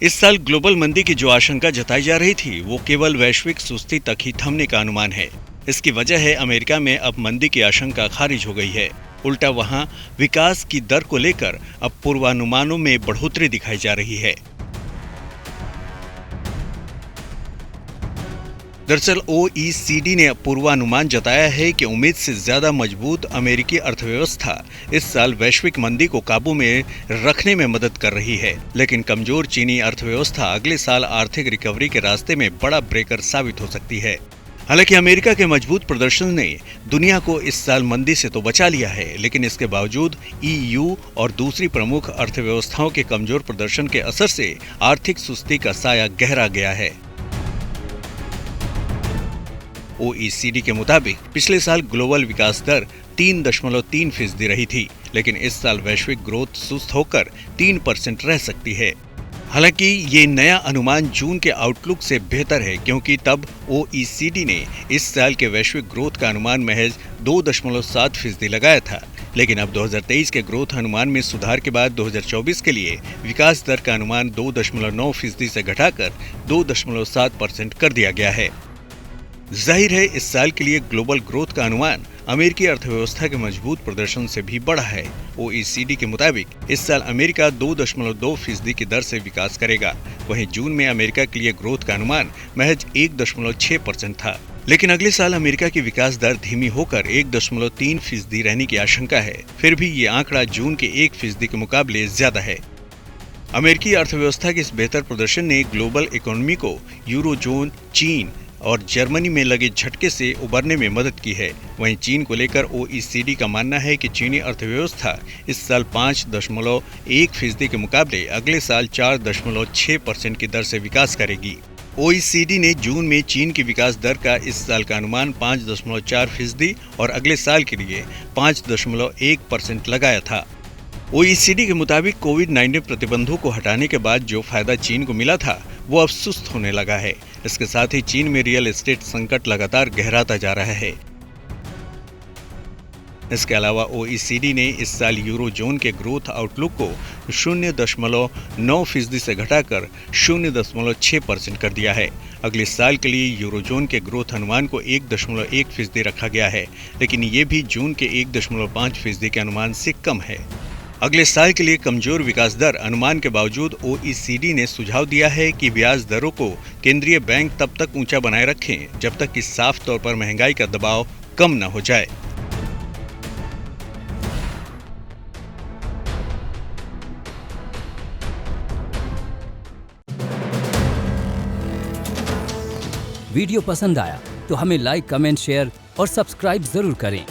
इस साल ग्लोबल मंदी की जो आशंका जताई जा रही थी वो केवल वैश्विक सुस्ती तक ही थमने का अनुमान है। इसकी वजह है अमेरिका में अब मंदी की आशंका खारिज हो गई है। उल्टा वहां विकास की दर को लेकर अब पूर्वानुमानों में बढ़ोतरी दिखाई जा रही है। दरअसल OECD ने पूर्वानुमान जताया है कि उम्मीद से ज्यादा मजबूत अमेरिकी अर्थव्यवस्था इस साल वैश्विक मंदी को काबू में रखने में मदद कर रही है, लेकिन कमजोर चीनी अर्थव्यवस्था अगले साल आर्थिक रिकवरी के रास्ते में बड़ा ब्रेकर साबित हो सकती है। हालांकि अमेरिका के मजबूत प्रदर्शन ने दुनिया को इस साल मंदी से तो बचा लिया है, लेकिन इसके बावजूद EU और दूसरी प्रमुख अर्थव्यवस्थाओं के कमजोर प्रदर्शन के असर से आर्थिक सुस्ती का साया गहरा गया है। OECD के मुताबिक पिछले साल ग्लोबल विकास दर 3.3% रही थी, लेकिन इस साल वैश्विक ग्रोथ सुस्त होकर 3% रह सकती है। हालांकि ये नया अनुमान जून के आउटलुक से बेहतर है, क्योंकि तब OECD ने इस साल के वैश्विक ग्रोथ का अनुमान महज 2.7% लगाया था। लेकिन अब 2023 के ग्रोथ अनुमान में सुधार के बाद 2024 के लिए विकास दर का अनुमान 2.9% से घटाकर 2.7% कर दिया गया है। जाहिर है इस साल के लिए ग्लोबल ग्रोथ का अनुमान अमेरिकी अर्थव्यवस्था के मजबूत प्रदर्शन से भी बड़ा है। OECD के मुताबिक इस साल अमेरिका 2.2% की दर से विकास करेगा। वहीं जून में अमेरिका के लिए ग्रोथ का अनुमान महज 1.6% था। लेकिन अगले साल अमेरिका की विकास दर धीमी होकर 1.3% रहने की आशंका है। फिर भी ये आंकड़ा जून के 1% के मुकाबले ज्यादा है। अमेरिकी अर्थव्यवस्था के इस बेहतर प्रदर्शन ने ग्लोबल इकोनॉमी को यूरोजोन, चीन और जर्मनी में लगे झटके से उबरने में मदद की है। वहीं चीन को लेकर OECD का मानना है कि चीनी अर्थव्यवस्था इस साल 5.1% के मुकाबले अगले साल 4.6% की दर से विकास करेगी। OECD ने जून में चीन की विकास दर का इस साल का अनुमान 5.4% और अगले साल के लिए 5.1% लगाया था। OECD के मुताबिक कोविड-19 प्रतिबंधों को हटाने के बाद जो फायदा चीन को मिला था वो अब सुस्त होने लगा है। इसके साथ ही चीन में रियल एस्टेट संकट लगातार गहराता जा रहा है। इसके अलावा OECD ने इस साल यूरोजोन के ग्रोथ आउटलुक को 0.9% से घटाकर 0.6% कर दिया है। अगले साल के लिए यूरोजोन के ग्रोथ अनुमान को 1.1% रखा गया है, लेकिन ये भी जून के 1.5% के अनुमान से कम है। अगले साल के लिए कमजोर विकास दर अनुमान के बावजूद OECD ने सुझाव दिया है कि ब्याज दरों को केंद्रीय बैंक तब तक ऊंचा बनाए रखें जब तक कि साफ तौर पर महंगाई का दबाव कम न हो जाए। वीडियो पसंद आया तो हमें लाइक, कमेंट, शेयर और सब्सक्राइब जरूर करें।